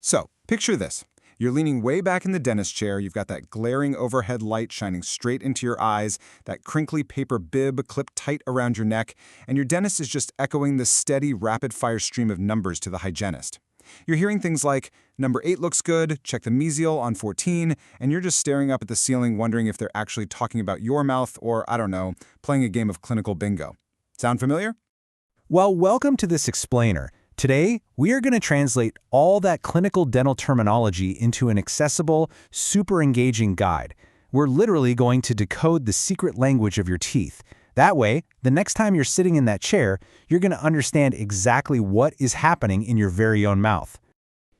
So, picture this. You're leaning way back in the dentist chair, you've got that glaring overhead light shining straight into your eyes, that crinkly paper bib clipped tight around your neck, and your dentist is just echoing the steady, rapid-fire stream of numbers to the hygienist. You're hearing things like, number 8 looks good, check the mesial on 14, and you're just staring up at the ceiling wondering if they're actually talking about your mouth or, I don't know, playing a game of clinical bingo. Sound familiar? Well, welcome to this explainer. Today, we are going to translate all that clinical dental terminology into an accessible, super engaging guide. We're literally going to decode the secret language of your teeth. That way, the next time you're sitting in that chair, you're going to understand exactly what is happening in your very own mouth.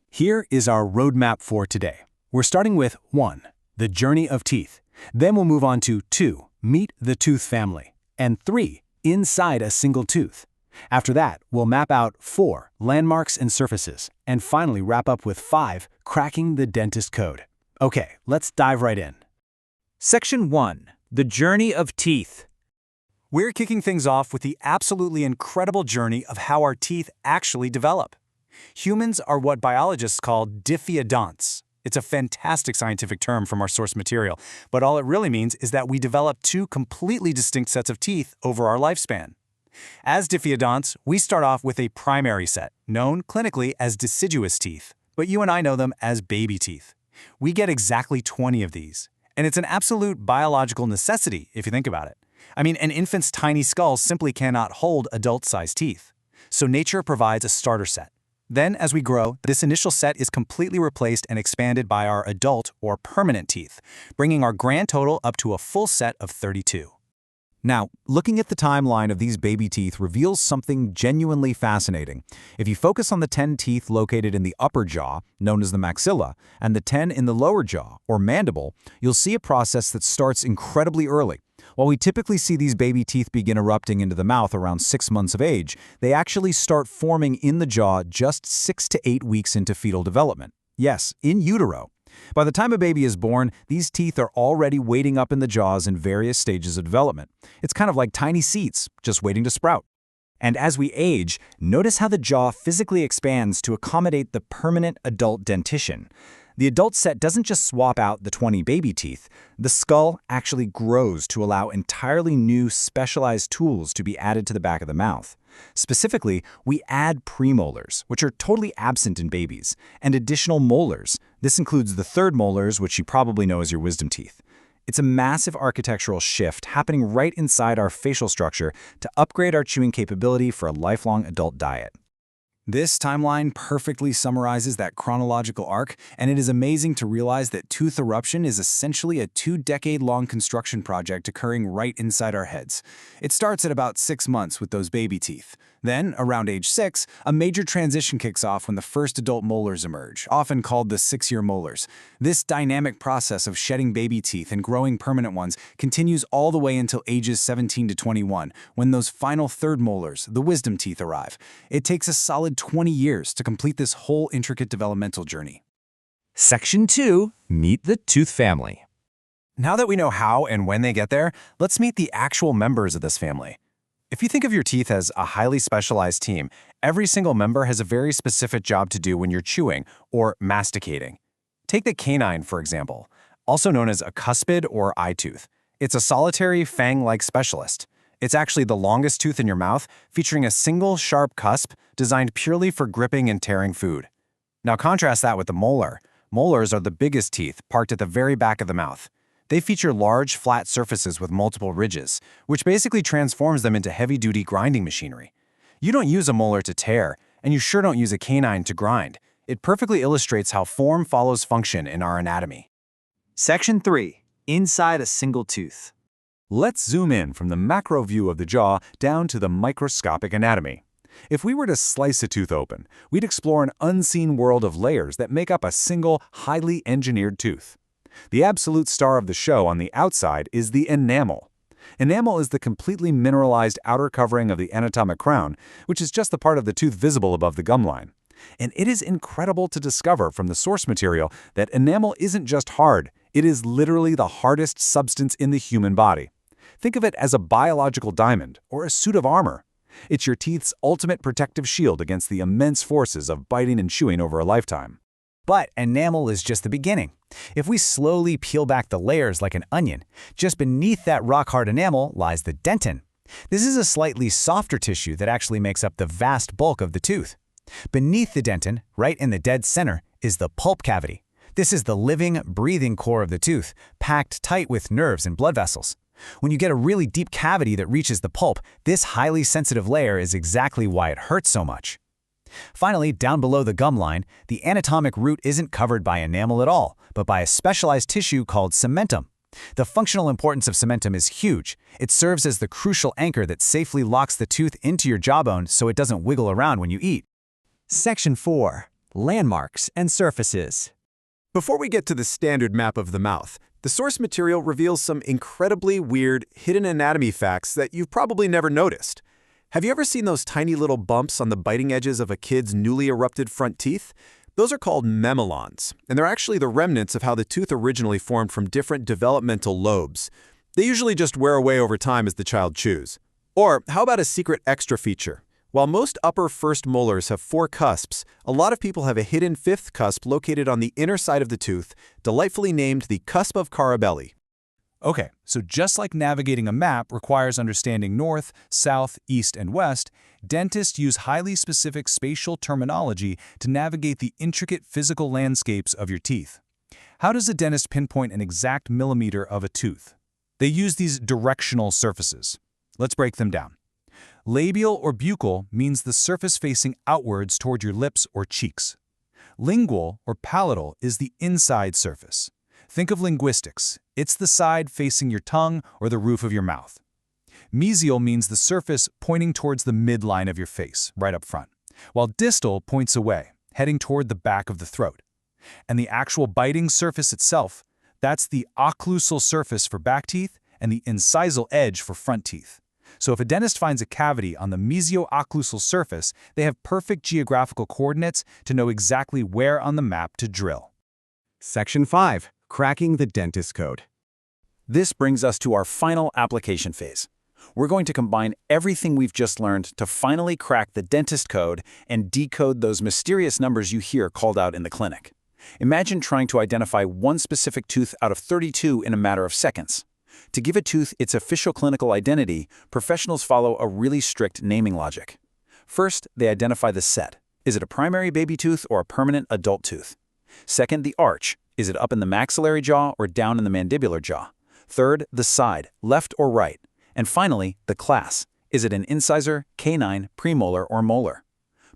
Here is our roadmap for today. We're starting with 1, the journey of teeth. Then we'll move on to 2, meet the tooth family. And 3, inside a single tooth. After that, we'll map out 4, landmarks and surfaces, and finally wrap up with 5, cracking the dentist code. Okay, let's dive right in. Section 1, the journey of teeth. We're kicking things off with the absolutely incredible journey of how our teeth actually develop. Humans are what biologists call diffeodonts. It's a fantastic scientific term from our source material, but all it really means is that we develop 2 completely distinct sets of teeth over our lifespan. As diffeodonts, we start off with a primary set, known clinically as deciduous teeth, but you and I know them as baby teeth. We get exactly 20 of these, and it's an absolute biological necessity if you think about it. I mean, an infant's tiny skull simply cannot hold adult-sized teeth, so nature provides a starter set. Then, as we grow, this initial set is completely replaced and expanded by our adult or permanent teeth, bringing our grand total up to a full set of 32. Now, looking at the timeline of these baby teeth reveals something genuinely fascinating. If you focus on the 10 teeth located in the upper jaw, known as the maxilla, and the 10 in the lower jaw, or mandible, you'll see a process that starts incredibly early. While we typically see these baby teeth begin erupting into the mouth around 6 months of age, they actually start forming in the jaw just 6 to 8 weeks into fetal development. Yes, in utero. By the time a baby is born, these teeth are already waiting up in the jaws in various stages of development. It's kind of like tiny seeds, just waiting to sprout. And as we age, notice how the jaw physically expands to accommodate the permanent adult dentition. The adult set doesn't just swap out the 20 baby teeth. The skull actually grows to allow entirely new specialized tools to be added to the back of the mouth. Specifically, we add premolars, which are totally absent in babies, and additional molars. This includes the third molars, which you probably know as your wisdom teeth. It's a massive architectural shift happening right inside our facial structure to upgrade our chewing capability for a lifelong adult diet. This timeline perfectly summarizes that chronological arc, and it is amazing to realize that tooth eruption is essentially a 2-decade-long construction project occurring right inside our heads. It starts at about 6 months with those baby teeth. Then, around age 6, a major transition kicks off when the first adult molars emerge, often called the 6-year molars. This dynamic process of shedding baby teeth and growing permanent ones continues all the way until ages 17 to 21, when those final third molars, the wisdom teeth, arrive. It takes a solid 20 years to complete this whole intricate developmental journey. Section 2, meet the tooth family. Now that we know how and when they get there, let's meet the actual members of this family. If you think of your teeth as a highly specialized team, every single member has a very specific job to do when you're chewing or masticating. Take the canine, for example, also known as a cuspid or eye tooth. It's a solitary fang-like specialist. It's actually the longest tooth in your mouth, featuring a single sharp cusp designed purely for gripping and tearing food. Now contrast that with the molar. Molars are the biggest teeth, parked at the very back of the mouth. They feature large, flat surfaces with multiple ridges, which basically transforms them into heavy-duty grinding machinery. You don't use a molar to tear, and you sure don't use a canine to grind. It perfectly illustrates how form follows function in our anatomy. Section 3, inside a single tooth. Let's zoom in from the macro view of the jaw down to the microscopic anatomy. If we were to slice a tooth open, we'd explore an unseen world of layers that make up a single, highly engineered tooth. The absolute star of the show on the outside is the enamel. Enamel is the completely mineralized outer covering of the anatomic crown, which is just the part of the tooth visible above the gum line. And it is incredible to discover from the source material that enamel isn't just hard, it is literally the hardest substance in the human body. Think of it as a biological diamond or a suit of armor. It's your teeth's ultimate protective shield against the immense forces of biting and chewing over a lifetime. But enamel is just the beginning. If we slowly peel back the layers like an onion, just beneath that rock-hard enamel lies the dentin. This is a slightly softer tissue that actually makes up the vast bulk of the tooth. Beneath the dentin, right in the dead center, is the pulp cavity. This is the living, breathing core of the tooth, packed tight with nerves and blood vessels. When you get a really deep cavity that reaches the pulp, this highly sensitive layer is exactly why it hurts so much. Finally, down below the gum line, the anatomic root isn't covered by enamel at all, but by a specialized tissue called cementum. The functional importance of cementum is huge. It serves as the crucial anchor that safely locks the tooth into your jawbone so it doesn't wiggle around when you eat. Section 4. Landmarks and surfaces. Before we get to the standard map of the mouth, the source material reveals some incredibly weird, hidden anatomy facts that you've probably never noticed. Have you ever seen those tiny little bumps on the biting edges of a kid's newly erupted front teeth? Those are called memallons, and they're actually the remnants of how the tooth originally formed from different developmental lobes. They usually just wear away over time as the child chews. Or how about a secret extra feature? While most upper first molars have 4 cusps, a lot of people have a hidden 5th cusp located on the inner side of the tooth, delightfully named the cusp of Carabelli. Okay, so just like navigating a map requires understanding north, south, east, and west, dentists use highly specific spatial terminology to navigate the intricate physical landscapes of your teeth. How does a dentist pinpoint an exact millimeter of a tooth? They use these directional surfaces. Let's break them down. Labial or buccal means the surface facing outwards toward your lips or cheeks. Lingual or palatal is the inside surface. Think of linguistics. It's the side facing your tongue or the roof of your mouth. Mesial means the surface pointing towards the midline of your face, right up front, while distal points away, heading toward the back of the throat. And the actual biting surface itself, that's the occlusal surface for back teeth and the incisal edge for front teeth. So if a dentist finds a cavity on the mesio-occlusal surface, they have perfect geographical coordinates to know exactly where on the map to drill. Section 5. Cracking the dentist code. This brings us to our final application phase. We're going to combine everything we've just learned to finally crack the dentist code and decode those mysterious numbers you hear called out in the clinic. Imagine trying to identify one specific tooth out of 32 in a matter of seconds. To give a tooth its official clinical identity, professionals follow a really strict naming logic. First, they identify the set. Is it a primary baby tooth or a permanent adult tooth? Second, the arch. Is it up in the maxillary jaw or down in the mandibular jaw? Third, the side, left or right. And finally, the class. Is it an incisor, canine, premolar, or molar?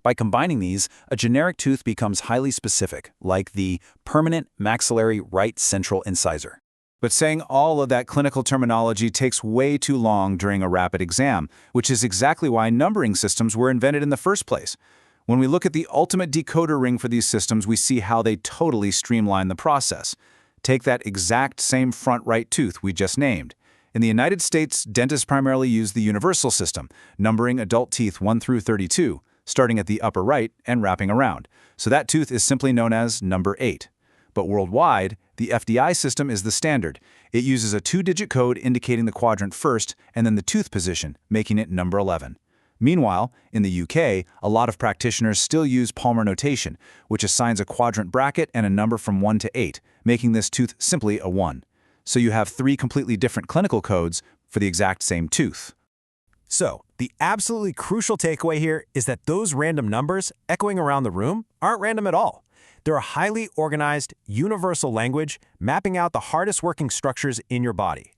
By combining these, a generic tooth becomes highly specific, like the permanent maxillary right central incisor. But saying all of that clinical terminology takes way too long during a rapid exam, which is exactly why numbering systems were invented in the first place. When we look at the ultimate decoder ring for these systems, we see how they totally streamline the process. Take that exact same front right tooth we just named. In the United States, dentists primarily use the universal system, numbering adult teeth 1 through 32, starting at the upper right and wrapping around. So that tooth is simply known as number 8. But worldwide, the FDI system is the standard. It uses a 2-digit code indicating the quadrant first and then the tooth position, making it number 11. Meanwhile, in the UK, a lot of practitioners still use Palmer notation, which assigns a quadrant bracket and a number from 1 to 8, making this tooth simply a 1. So you have 3 completely different clinical codes for the exact same tooth. So, the absolutely crucial takeaway here is that those random numbers echoing around the room aren't random at all. They're a highly organized, universal language mapping out the hardest working structures in your body.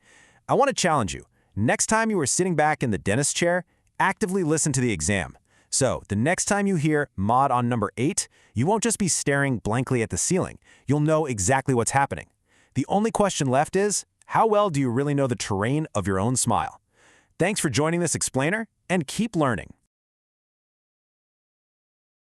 I want to challenge you. Next time you are sitting back in the dentist chair, actively listen to the exam. So, the next time you hear mod on number 8, you won't just be staring blankly at the ceiling. You'll know exactly what's happening. The only question left is, how well do you really know the terrain of your own smile? Thanks for joining this explainer, and keep learning.